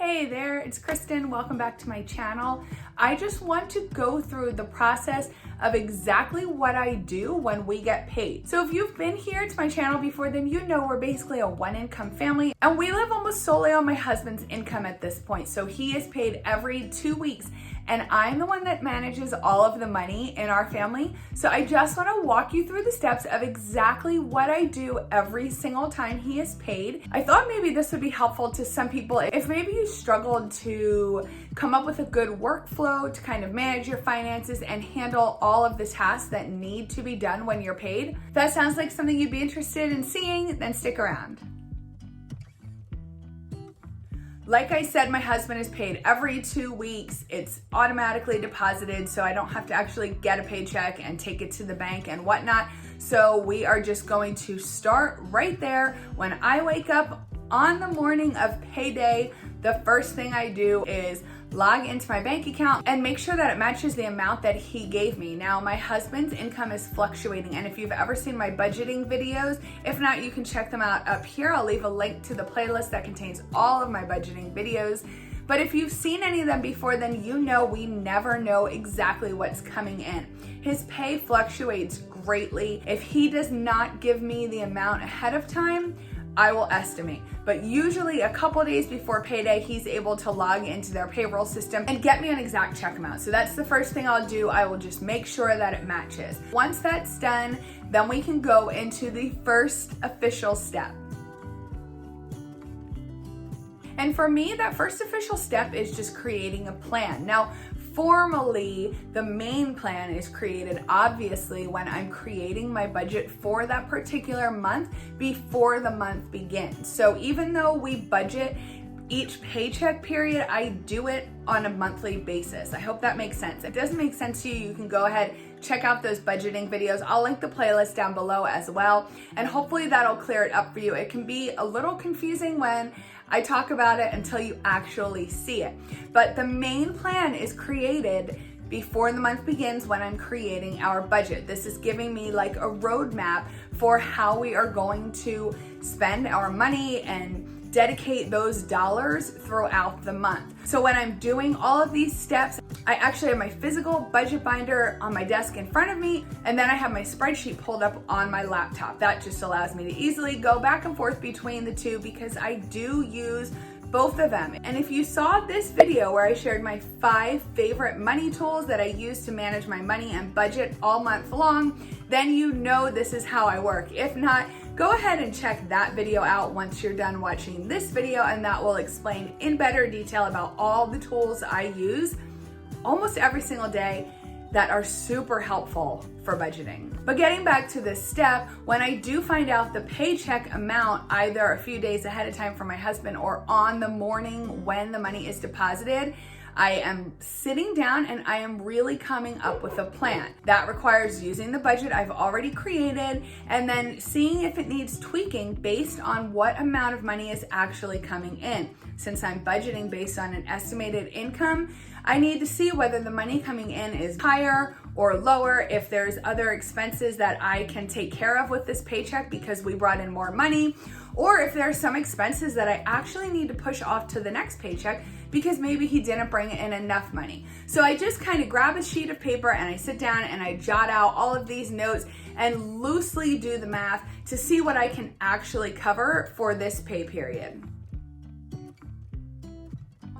Hey there, it's Kristin. Welcome back to my channel. I just want to go through the process of exactly what I do when we get paid. So if you've been here to my channel before, then you know we're basically a one-income family, and we live almost solely on my husband's income at this point. So he is paid every 2 weeks, and I'm the one that manages all of the money in our family. So I just want to walk you through the steps of exactly what I do every single time he is paid. I thought maybe this would be helpful to some people if maybe you struggled to come up with a good workflow to kind of manage your finances and handle all of the tasks that need to be done when you're paid. If that sounds like something you'd be interested in seeing, then stick around. Like I said, my husband is paid every 2 weeks. It's automatically deposited, so I don't have to actually get a paycheck and take it to the bank and whatnot. So we are just going to start right there. When I wake up on the morning of payday, the first thing I do is log into my bank account and make sure that it matches the amount that he gave me. Now, my husband's income is fluctuating, and if you've ever seen my budgeting videos, if not, you can check them out up here. I'll leave a link to the playlist that contains all of my budgeting videos. But if you've seen any of them before, then you know we never know exactly what's coming in. His pay fluctuates greatly. If he does not give me the amount ahead of time, I will estimate. But usually a couple days before payday, he's able to log into their payroll system and get me an exact check amount. So that's the first thing I'll do. I will just make sure that it matches. Once that's done, then we can go into the first official step. And for me, that first official step is just creating a plan. Now, formally, the main plan is created obviously when I'm creating my budget for that particular month before the month begins. So even though we budget each paycheck period, I do it on a monthly basis. I hope that makes sense. If it doesn't make sense to you, you can go ahead, check out those budgeting videos. I'll link the playlist down below as well, and hopefully that'll clear it up for you. It can be a little confusing when I talk about it until you actually see it. But the main plan is created before the month begins when I'm creating our budget. This is giving me like a roadmap for how we are going to spend our money and dedicate those dollars throughout the month. So when I'm doing all of these steps, I actually have my physical budget binder on my desk in front of me, and then I have my spreadsheet pulled up on my laptop. That just allows me to easily go back and forth between the two because I do use both of them. And if you saw this video where I shared my 5 favorite money tools that I use to manage my money and budget all month long, then you know this is how I work. If not, go ahead and check that video out once you're done watching this video, and that will explain in better detail about all the tools I use almost every single day that are super helpful for budgeting. But getting back to this step, when I do find out the paycheck amount either a few days ahead of time from my husband or on the morning when the money is deposited, I am sitting down and I am really coming up with a plan. That requires using the budget I've already created and then seeing if it needs tweaking based on what amount of money is actually coming in. Since I'm budgeting based on an estimated income, I need to see whether the money coming in is higher or lower, if there's other expenses that I can take care of with this paycheck because we brought in more money, or if there are some expenses that I actually need to push off to the next paycheck because maybe he didn't bring in enough money. So I just kind of grab a sheet of paper and I sit down and I jot out all of these notes and loosely do the math to see what I can actually cover for this pay period.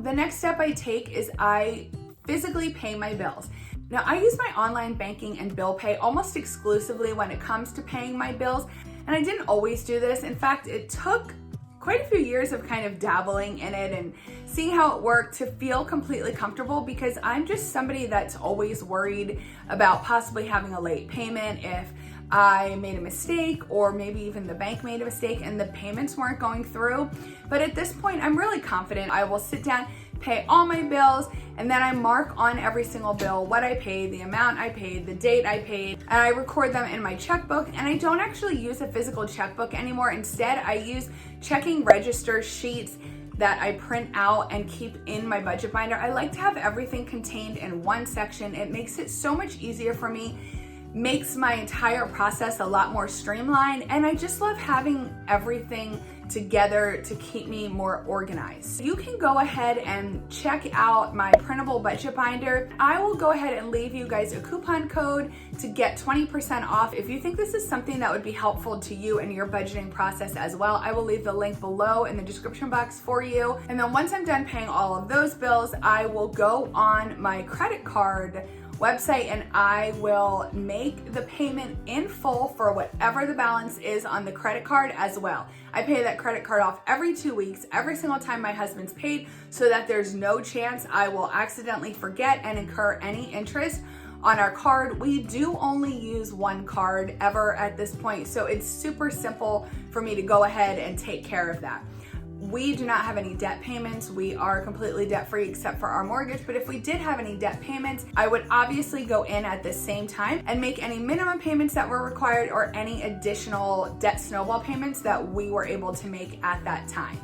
The next step I take is I physically pay my bills. Now, I use my online banking and bill pay almost exclusively when it comes to paying my bills, and I didn't always do this. In fact, it took quite a few years of kind of dabbling in it and seeing how it worked to feel completely comfortable, because I'm just somebody that's always worried about possibly having a late payment if I made a mistake, or maybe even the bank made a mistake and the payments weren't going through. But at this point, I'm really confident. I will sit down, pay all my bills, and then I mark on every single bill what I paid, the amount I paid, the date I paid, and I record them in my checkbook. And I don't actually use a physical checkbook anymore. Instead, I use checking register sheets that I print out and keep in my budget binder. I like to have everything contained in one section. It makes it so much easier for me makes my entire process a lot more streamlined, and I just love having everything together to keep me more organized. You can go ahead and check out my printable budget binder. I will go ahead and leave you guys a coupon code to get 20% off. If you think this is something that would be helpful to you in your budgeting process as well, I will leave the link below in the description box for you. And then once I'm done paying all of those bills, I will go on my credit card website and I will make the payment in full for whatever the balance is on the credit card as well. I pay that credit card off every 2 weeks, every single time my husband's paid, so that there's no chance I will accidentally forget and incur any interest on our card. We do only use one card ever at this point, so it's super simple for me to go ahead and take care of that. We do not have any debt payments. We are completely debt free except for our mortgage. But if we did have any debt payments, I would obviously go in at the same time and make any minimum payments that were required or any additional debt snowball payments that we were able to make at that time.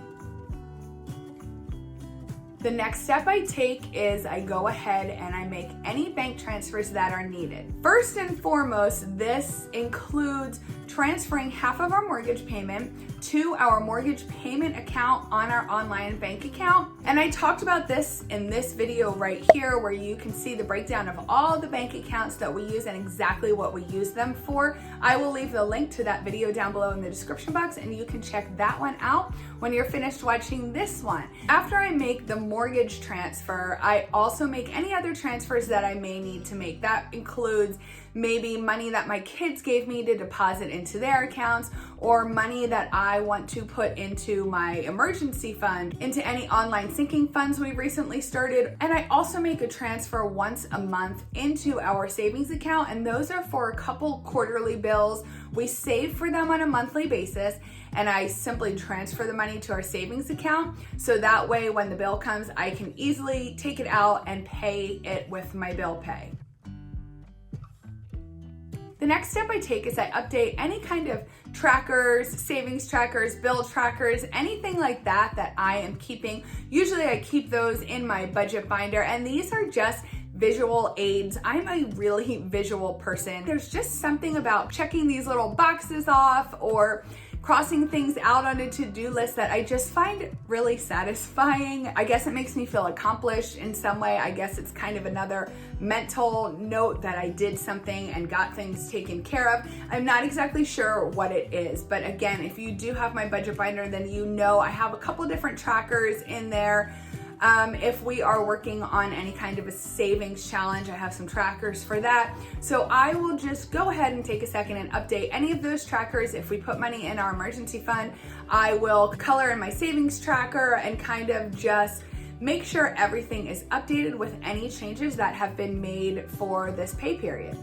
The next step I take is I go ahead and I make any bank transfers that are needed. First and foremost, this includes transferring half of our mortgage payment to our mortgage payment account on our online bank account. And I talked about this in this video right here, where you can see the breakdown of all the bank accounts that we use and exactly what we use them for. I will leave the link to that video down below in the description box, and you can check that one out when you're finished watching this one. After I make the mortgage transfer, I also make any other transfers that I may need to make. That includes maybe money that my kids gave me to deposit into their accounts, or money that I want to put into my emergency fund, into any online sinking funds we've recently started. And I also make a transfer once a month into our savings account, and those are for a couple quarterly bills. We save for them on a monthly basis, and I simply transfer the money to our savings account, so that way when the bill comes, I can easily take it out and pay it with my bill pay. The next step I take is I update any kind of trackers, savings trackers, bill trackers, anything like that that I am keeping. Usually I keep those in my budget binder, and these are just visual aids. I'm a really visual person. There's just something about checking these little boxes off or crossing things out on a to-do list that I just find really satisfying. I guess it makes me feel accomplished in some way. I guess it's kind of another mental note that I did something and got things taken care of. I'm not exactly sure what it is, but again, if you do have my budget binder, then you know I have a couple different trackers in there. If we are working on any kind of a savings challenge, I have some trackers for that. So I will just go ahead and take a second and update any of those trackers. If we put money in our emergency fund, I will color in my savings tracker and kind of just make sure everything is updated with any changes that have been made for this pay period.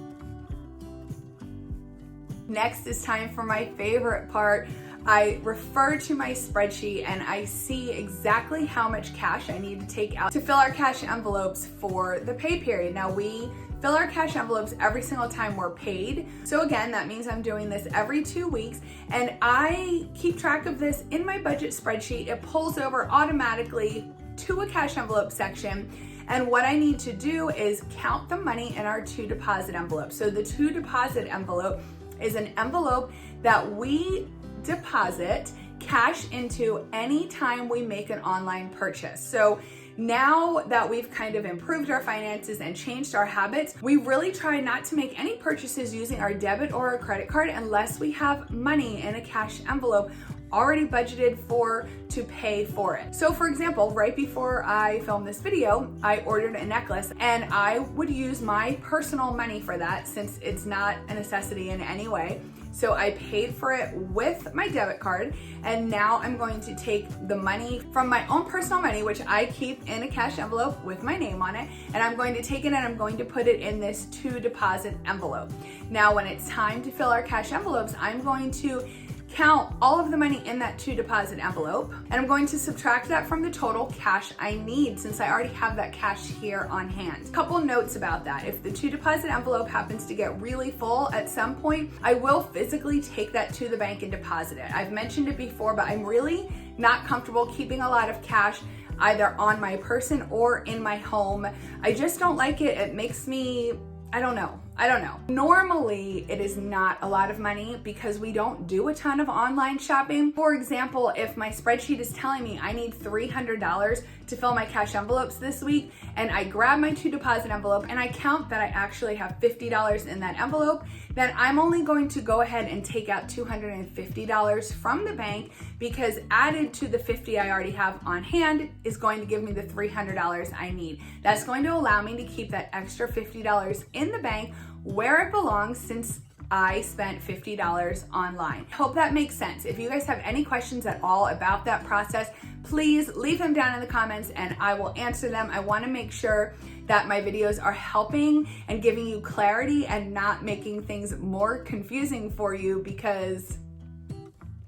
Next is time for my favorite part. I refer to my spreadsheet and I see exactly how much cash I need to take out to fill our cash envelopes for the pay period. Now, we fill our cash envelopes every single time we're paid. So again, that means I'm doing this every 2 weeks, and I keep track of this in my budget spreadsheet. It pulls over automatically to a cash envelope section. And what I need to do is count the money in our to deposit envelope. So the to deposit envelope is an envelope that we deposit cash into anytime we make an online purchase. So now that we've kind of improved our finances and changed our habits, we really try not to make any purchases using our debit or a credit card unless we have money in a cash envelope already budgeted for to pay for it. So for example, right before I filmed this video, I ordered a necklace, and I would use my personal money for that since it's not a necessity in any way. So I paid for it with my debit card, and now I'm going to take the money from my own personal money, which I keep in a cash envelope with my name on it, and I'm going to take it and I'm going to put it in this to deposit envelope. Now, when it's time to fill our cash envelopes, I'm going to count all of the money in that to deposit envelope, and I'm going to subtract that from the total cash I need since I already have that cash here on hand. A couple notes about that. If the to deposit envelope happens to get really full at some point, I will physically take that to the bank and deposit it. I've mentioned it before, but I'm really not comfortable keeping a lot of cash either on my person or in my home. I just don't like it. It makes me, I don't know. I don't know. Normally, it is not a lot of money because we don't do a ton of online shopping. For example, if my spreadsheet is telling me I need $300 to fill my cash envelopes this week, and I grab my to deposit envelope and I count that I actually have $50 in that envelope, then I'm only going to go ahead and take out $250 from the bank, because added to the $50 I already have on hand is going to give me the $300 I need. That's going to allow me to keep that extra $50 in the bank where it belongs, since I spent $50 online. Hope that makes sense. If you guys have any questions at all about that process, please leave them down in the comments and I will answer them. I want to make sure that my videos are helping and giving you clarity and not making things more confusing for you, because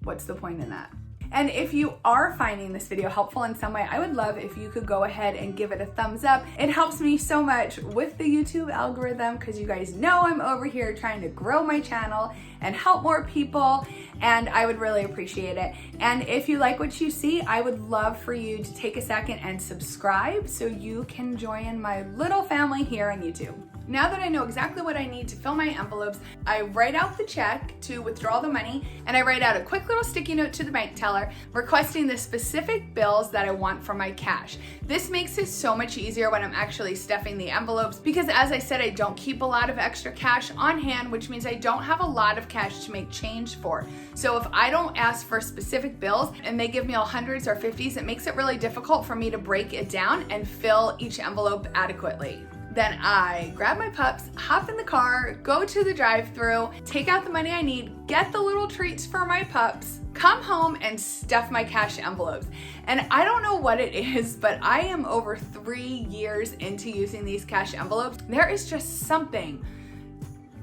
what's the point in that? And if you are finding this video helpful in some way, I would love if you could go ahead and give it a thumbs up. It helps me so much with the YouTube algorithm, because you guys know I'm over here trying to grow my channel and help more people, and I would really appreciate it. And if you like what you see, I would love for you to take a second and subscribe so you can join my little family here on YouTube. Now that I know exactly what I need to fill my envelopes, I write out the check to withdraw the money, and I write out a quick little sticky note to the bank teller requesting the specific bills that I want for my cash. This makes it so much easier when I'm actually stuffing the envelopes, because as I said, I don't keep a lot of extra cash on hand, which means I don't have a lot of cash to make change for. So if I don't ask for specific bills and they give me all hundreds or 50s, it makes it really difficult for me to break it down and fill each envelope adequately. Then I grab my pups, hop in the car, go to the drive-thru, take out the money I need, get the little treats for my pups, come home and stuff my cash envelopes. And I don't know what it is, but I am over 3 years into using these cash envelopes. There is just something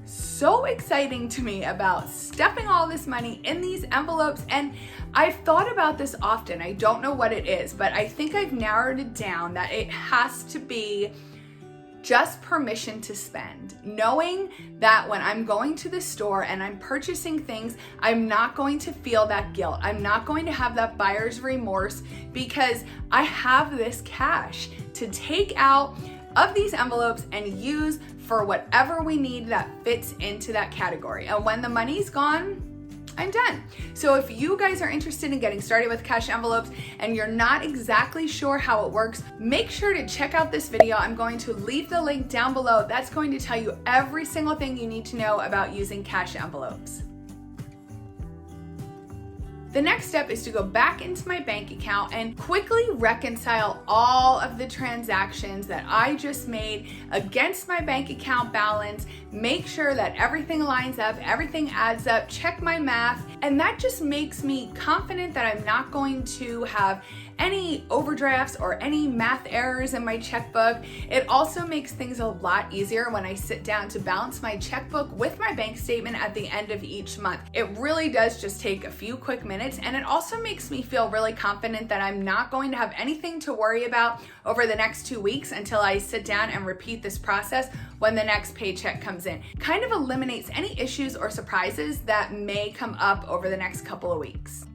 so exciting to me about stuffing all this money in these envelopes. And I've thought about this often. I don't know what it is, but I think I've narrowed it down that it has to be just permission to spend. Knowing that when I'm going to the store and I'm purchasing things, I'm not going to feel that guilt. I'm not going to have that buyer's remorse, because I have this cash to take out of these envelopes and use for whatever we need that fits into that category. And when the money's gone, I'm done. So if you guys are interested in getting started with cash envelopes and you're not exactly sure how it works, make sure to check out this video. I'm going to leave the link down below. That's going to tell you every single thing you need to know about using cash envelopes. The next step is to go back into my bank account and quickly reconcile all of the transactions that I just made against my bank account balance, make sure that everything lines up, everything adds up, check my math, and that just makes me confident that I'm not going to have any overdrafts or any math errors in my checkbook. It also makes things a lot easier when I sit down to balance my checkbook with my bank statement at the end of each month. It really does just take a few quick minutes, and it also makes me feel really confident that I'm not going to have anything to worry about over the next 2 weeks until I sit down and repeat this process when the next paycheck comes in. Kind of eliminates any issues or surprises that may come up over the next couple of weeks.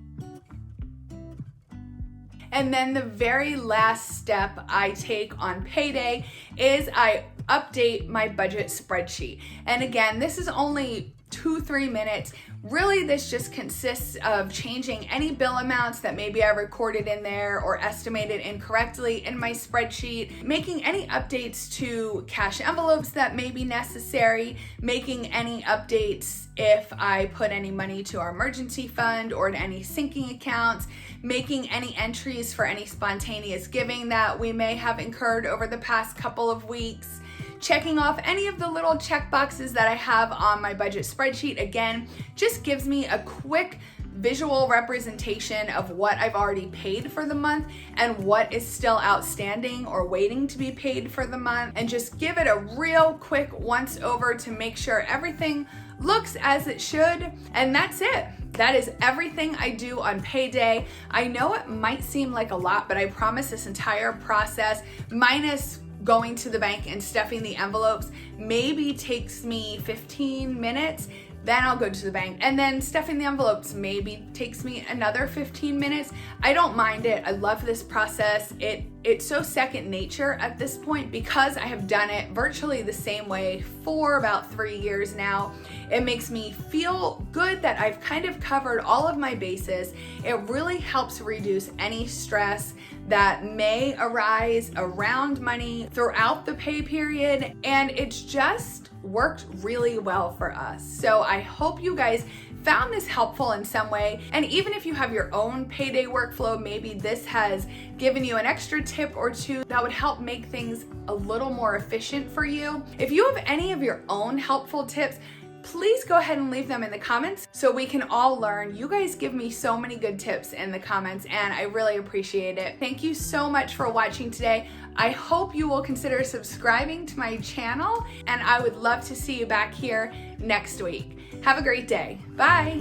And then the very last step I take on payday is I update my budget spreadsheet. And again, this is only 2-3 minutes. Really, this just consists of changing any bill amounts that maybe I recorded in there or estimated incorrectly in my spreadsheet, making any updates to cash envelopes that may be necessary, making any updates if I put any money to our emergency fund or to any sinking accounts, making any entries for any spontaneous giving that we may have incurred over the past couple of weeks, checking off any of the little check boxes that I have on my budget spreadsheet. Again, just gives me a quick visual representation of what I've already paid for the month and what is still outstanding or waiting to be paid for the month, and just give it a real quick once over to make sure everything looks as it should. And that's it. That is everything I do on payday. I know it might seem like a lot, but I promise this entire process, minus going to the bank and stuffing the envelopes, maybe takes me 15 minutes. Then I'll go to the bank, and then stuffing the envelopes maybe takes me another 15 minutes. I don't mind it. I love this process. It it's so second nature at this point because I have done it virtually the same way for about 3 years now. It makes me feel good that I've kind of covered all of my bases. It really helps reduce any stress that may arise around money throughout the pay period, and it's just worked really well for us. So I hope you guys found this helpful in some way, and even if you have your own payday workflow, maybe this has given you an extra tip or two that would help make things a little more efficient for you. If you have any of your own helpful tips, please go ahead and leave them in the comments so we can all learn. You guys give me so many good tips in the comments and I really appreciate it. Thank you so much for watching today. I hope you will consider subscribing to my channel and I would love to see you back here next week. Have a great day. Bye.